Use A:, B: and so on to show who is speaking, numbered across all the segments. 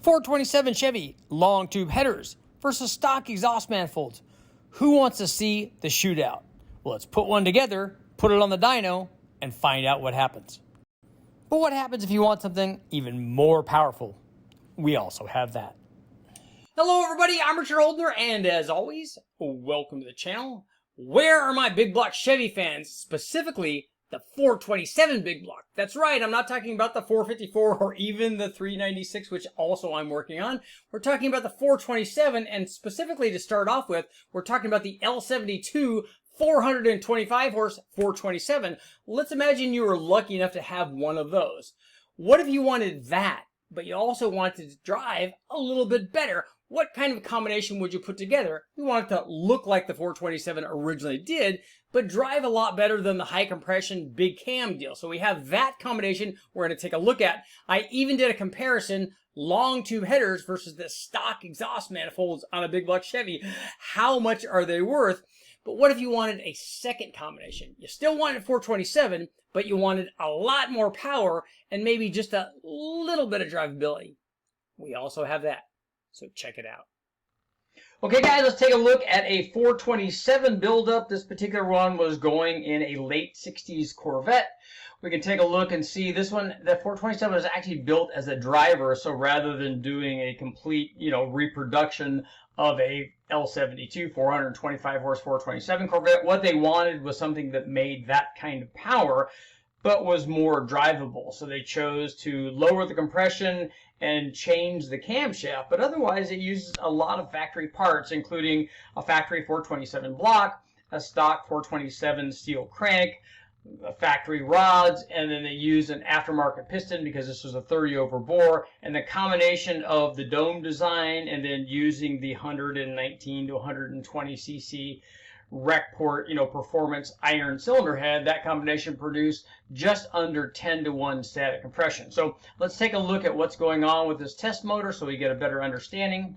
A: 427 Chevy long tube headers versus stock exhaust manifolds. Who wants to see the shootout? Well, let's put one together, put it on the dyno, and find out what happens. But what happens if you want something even more powerful? We also have that. Hello everybody, I'm Richard Holdner, and as always, welcome to the channel. Where are my big block Chevy fans, specifically the 427 big block? That's right, I'm not talking about the 454 or even the 396, which also I'm working on. We're talking about the 427, and specifically to start off with, we're talking about the L72 425 horse 427. Let's imagine you were lucky enough to have one of those. What if you wanted that, but you also wanted to drive a little bit better? What kind of combination would you put together? You want it to look like the 427 originally did, but drive a lot better than the high compression big cam deal. So we have that combination we're going to take a look at. I even did a comparison, long tube headers versus the stock exhaust manifolds on a big block Chevy. How much are they worth? But what if you wanted a second combination? You still wanted 427, but you wanted a lot more power and maybe just a little bit of drivability. We also have that. So check it out. Okay guys, let's take a look at a 427 buildup. This particular one was going in a late 60s Corvette. We can take a look and see this one, the 427 was actually built as a driver. So rather than doing a complete, reproduction of a L72 425 horse 427 Corvette, what they wanted was something that made that kind of power, but was more drivable. So they chose to lower the compression and change the camshaft, but otherwise it uses a lot of factory parts, including a factory 427 block, a stock 427 steel crank, factory rods, and then they use an aftermarket piston because this was a 30 over bore, and the combination of the dome design and then using the 119 to 120 cc rec port, performance iron cylinder head, that combination produced just under 10-to-1 static compression. So let's take a look at what's going on with this test motor so we get a better understanding.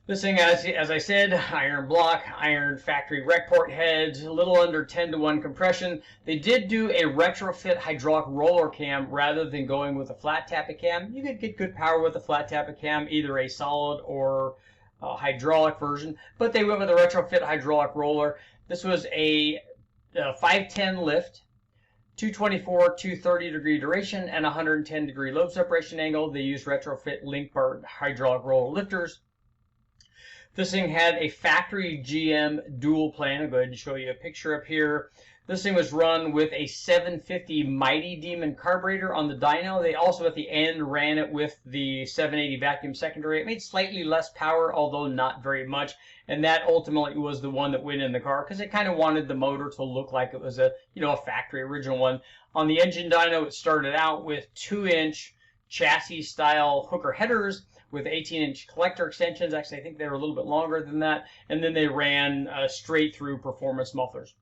A: This thing, as I said, iron block, iron factory rec port heads, a little under 10-to-1 compression. They did do a retrofit hydraulic roller cam rather than going with a flat tappet cam. You could get good power with a flat tappet cam, either a solid or hydraulic version, but they went with a retrofit hydraulic roller. This was a 510 lift, 224, 230 degree duration, and 110 degree load separation angle. They used retrofit link bar hydraulic roller lifters. This thing had a factory GM dual plan. I'll go ahead and show you a picture up here. This thing was run with a 750 Mighty Demon carburetor on the dyno. They also at the end ran it with the 780 vacuum secondary. It made slightly less power, although not very much. And that ultimately was the one that went in the car because it kind of wanted the motor to look like it was a, a factory original one. On the engine dyno, it started out with 2-inch chassis style hooker headers with 18-inch collector extensions. Actually, I think they were a little bit longer than that. And then they ran straight through performance mufflers.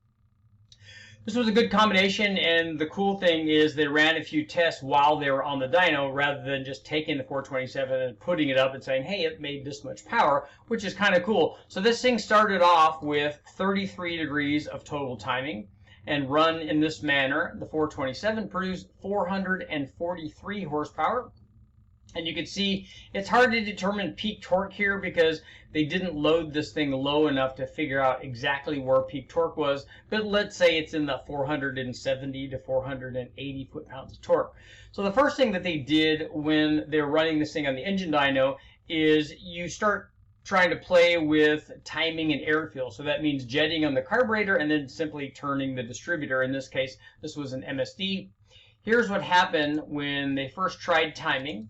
A: This was a good combination, and the cool thing is they ran a few tests while they were on the dyno rather than just taking the 427 and putting it up and saying, hey, it made this much power, which is kind of cool. So this thing started off with 33 degrees of total timing, and run in this manner, the 427 produced 443 horsepower. And you can see it's hard to determine peak torque here because they didn't load this thing low enough to figure out exactly where peak torque was. But let's say it's in the 470 to 480 foot-pounds of torque. So the first thing that they did when they're running this thing on the engine dyno is you start trying to play with timing and airfill. So that means jetting on the carburetor and then simply turning the distributor. In this case, this was an MSD. Here's what happened when they first tried timing.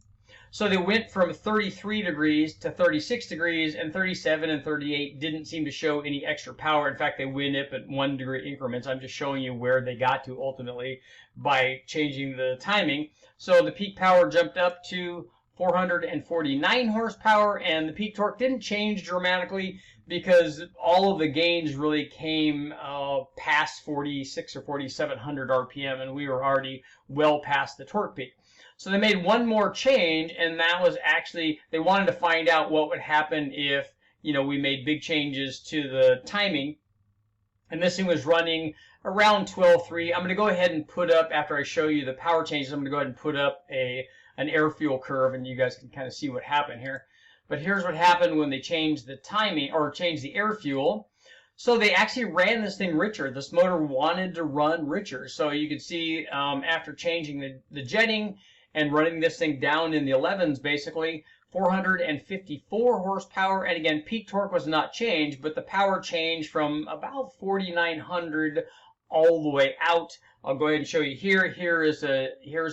A: So they went from 33 degrees to 36 degrees, and 37 and 38 didn't seem to show any extra power. In fact, they went up at 1 degree increments. I'm just showing you where they got to ultimately by changing the timing. So the peak power jumped up to 449 horsepower, and the peak torque didn't change dramatically because all of the gains really came past 46 or 4700 RPM, and we were already well past the torque peak. So they made one more change, and that was actually, they wanted to find out what would happen if, we made big changes to the timing. And this thing was running around 12.3. I'm going to go ahead and put up, after I show you the power changes, I'm going to go ahead and put up a an air-fuel curve, and you guys can kind of see what happened here. But here's what happened when they changed the timing, or changed the air fuel. So they actually ran this thing richer. This motor wanted to run richer. So you can see after changing the jetting and running this thing down in the 11s, basically, 454 horsepower. And again, peak torque was not changed, but the power changed from about 4,900 all the way out. I'll go ahead and show you here. Here's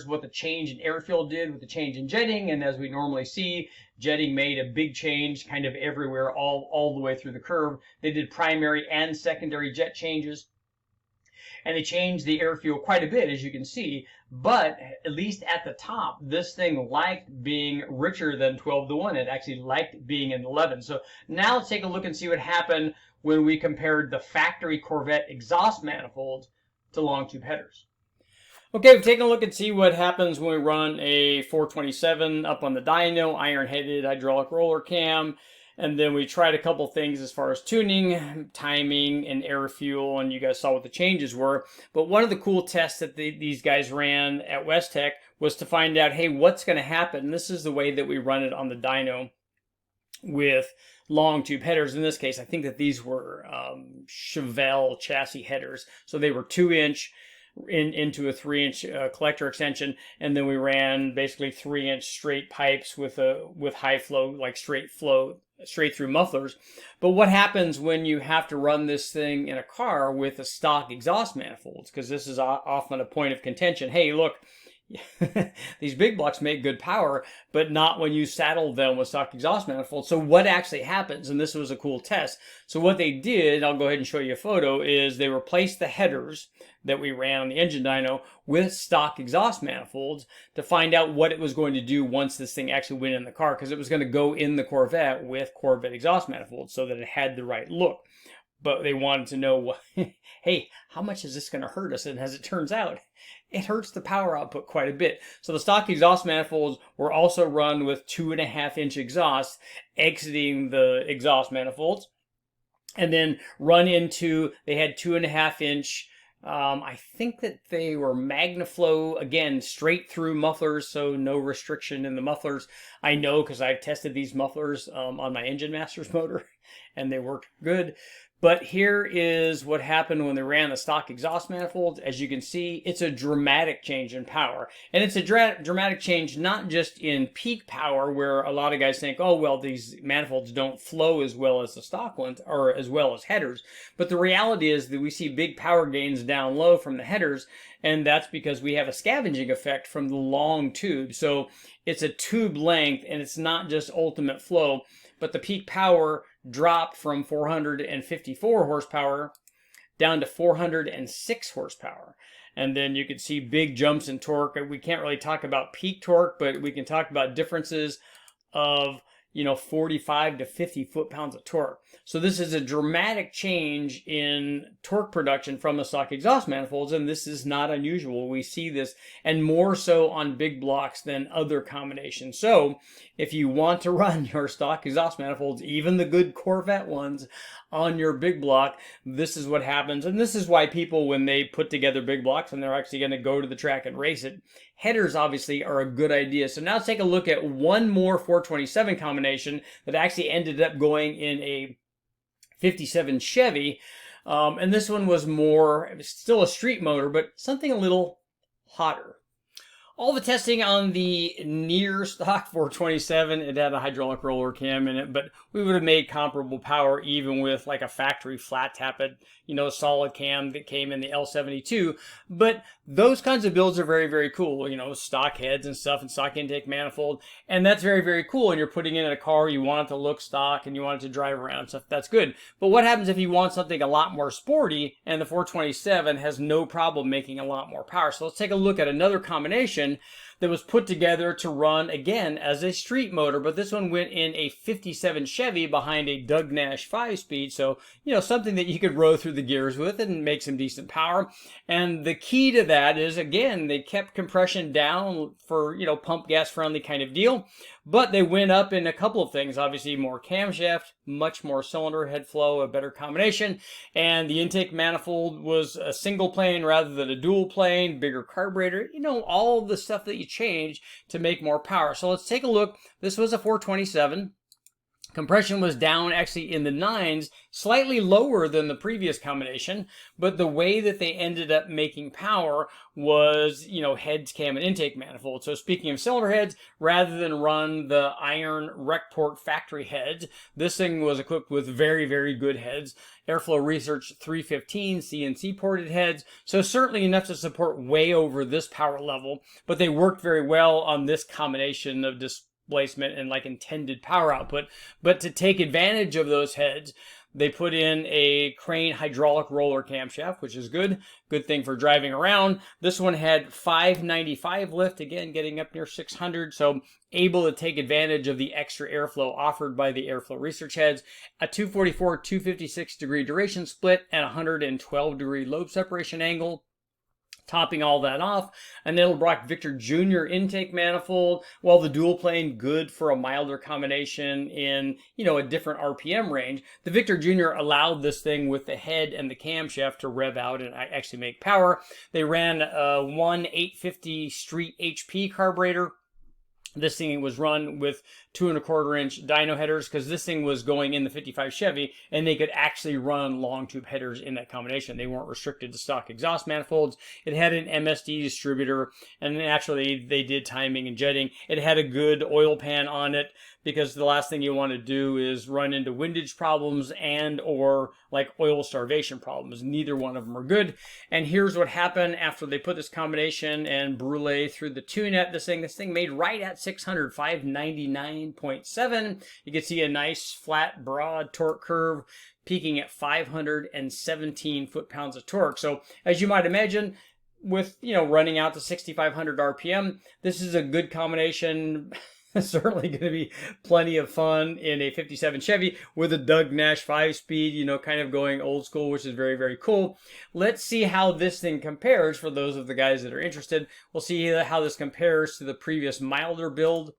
A: what the change in air fuel did with the change in jetting. And as we normally see, jetting made a big change kind of everywhere, all the way through the curve. They did primary and secondary jet changes. And they changed the air fuel quite a bit, as you can see. But at least at the top, this thing liked being richer than 12-to-1. It actually liked being in 11. So now let's take a look and see what happened when we compared the factory Corvette exhaust manifolds to long tube headers. Okay, we've taken a look and see what happens when we run a 427 up on the dyno, iron-headed hydraulic roller cam, and then we tried a couple things as far as tuning, timing, and air fuel, and you guys saw what the changes were. But one of the cool tests that these guys ran at West Tech was to find out, hey, what's going to happen? And this is the way that we run it on the dyno with long tube headers. In this case, I think that these were Chevelle chassis headers. So they were 2-inch into a 3-inch collector extension, and then we ran basically 3-inch straight pipes with high flow, like straight through mufflers. But what happens when you have to run this thing in a car with a stock exhaust manifolds? Because this is often a point of contention. Hey, look, these big blocks make good power, but not when you saddle them with stock exhaust manifolds. So what actually happens? And this was a cool test. So what they did, I'll go ahead and show you a photo, is they replaced the headers that we ran on the engine dyno with stock exhaust manifolds to find out what it was going to do once this thing actually went in the car, because it was going to go in the Corvette with Corvette exhaust manifolds so that it had the right look. But they wanted to know, hey, how much is this going to hurt us? And as it turns out, it hurts the power output quite a bit. So the stock exhaust manifolds were also run with 2.5-inch exhaust exiting the exhaust manifolds, and then run into, they had 2.5-inch, I think that they were MagnaFlow, again, straight through mufflers, so no restriction in the mufflers. I know because I've tested these mufflers on my Engine Masters motor, and they worked good. But here is what happened when they ran the stock exhaust manifolds. As you can see, it's a dramatic change in power. And it's a dramatic change not just in peak power, where a lot of guys think, oh, well, these manifolds don't flow as well as the stock ones, or as well as headers. But the reality is that we see big power gains down low from the headers, and that's because we have a scavenging effect from the long tube. So it's a tube length, and it's not just ultimate flow, but the peak power dropped from 454 horsepower down to 406 horsepower. And then you can see big jumps in torque. We can't really talk about peak torque, but we can talk about differences of 45 to 50 foot-pounds of torque. So this is a dramatic change in torque production from the stock exhaust manifolds, and this is not unusual. We see this, and more so on big blocks than other combinations. So if you want to run your stock exhaust manifolds, even the good Corvette ones, on your big block, this is what happens. And this is why people, when they put together big blocks and they're actually going to go to the track and race it, headers obviously are a good idea. So now let's take a look at one more 427 combination that actually ended up going in a 57 Chevy. And this one was more, still a street motor, but something a little hotter. All the testing on the near stock 427, it had a hydraulic roller cam in it, but we would have made comparable power even with like a factory flat tappet, solid cam that came in the L72. But those kinds of builds are very, very cool, stock heads and stuff and stock intake manifold. And that's very, very cool. And you're putting it in a car, you want it to look stock and you want it to drive around and stuff. That's good. But what happens if you want something a lot more sporty, and the 427 has no problem making a lot more power? So let's take a look at another combination that was put together to run again as a street motor, but this one went in a 57 Chevy behind a Doug Nash 5-speed, so something that you could row through the gears with and make some decent power. And the key to that is, again, they kept compression down for pump gas friendly kind of deal, but they went up in a couple of things. Obviously more camshaft, much more cylinder head flow, a better combination, and the intake manifold was a single plane rather than a dual plane, bigger carburetor, all the stuff that you change to make more power. So let's take a look. This was a 427. Compression was down actually in the 9s, slightly lower than the previous combination, but the way that they ended up making power was, heads, cam, and intake manifold. So speaking of cylinder heads, rather than run the iron rec port factory heads, this thing was equipped with very, very good heads. Airflow Research 315 CNC ported heads, so certainly enough to support way over this power level, but they worked very well on this combination of displacement and like intended power output. But to take advantage of those heads, they put in a crane hydraulic roller camshaft, which is good thing for driving around. This one had 595 lift, again getting up near 600, so able to take advantage of the extra airflow offered by the Airflow Research heads. A 244 256 degree duration split and 112 degree lobe separation angle. Topping all that off, an Edelbrock Victor Jr. intake manifold, while the dual plane good for a milder combination in, a different RPM range. The Victor Jr. allowed this thing with the head and the camshaft to rev out and actually make power. They ran a 850 Street HP carburetor. This thing was run with 2¼ inch dyno headers because this thing was going in the 55 Chevy and they could actually run long tube headers in that combination. They weren't restricted to stock exhaust manifolds. It had an MSD distributor, and actually they did timing and jetting. It had a good oil pan on it because the last thing you want to do is run into windage problems and or like oil starvation problems. Neither one of them are good. And here's what happened after they put this combination and brulee through the tune-net. This thing made right at 600, 599.7. You can see a nice flat broad torque curve peaking at 517 foot-pounds of torque. So as you might imagine, with running out to 6,500 RPM, this is a good combination. Certainly going to be plenty of fun in a 57 Chevy with a Doug Nash 5-speed, kind of going old school, which is very, very cool. Let's see how this thing compares for those of the guys that are interested. We'll see how this compares to the previous milder build.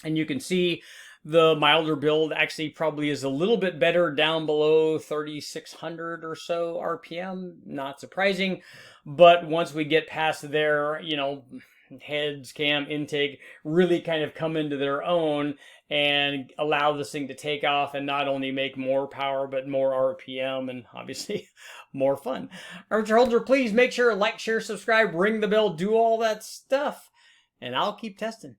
A: And you can see the milder build actually probably is a little bit better down below 3,600 or so RPM. Not surprising. But once we get past there, heads, cam, intake really kind of come into their own and allow this thing to take off and not only make more power, but more RPM and obviously more fun. Armature holder, please make sure to like, share, subscribe, ring the bell, do all that stuff, and I'll keep testing.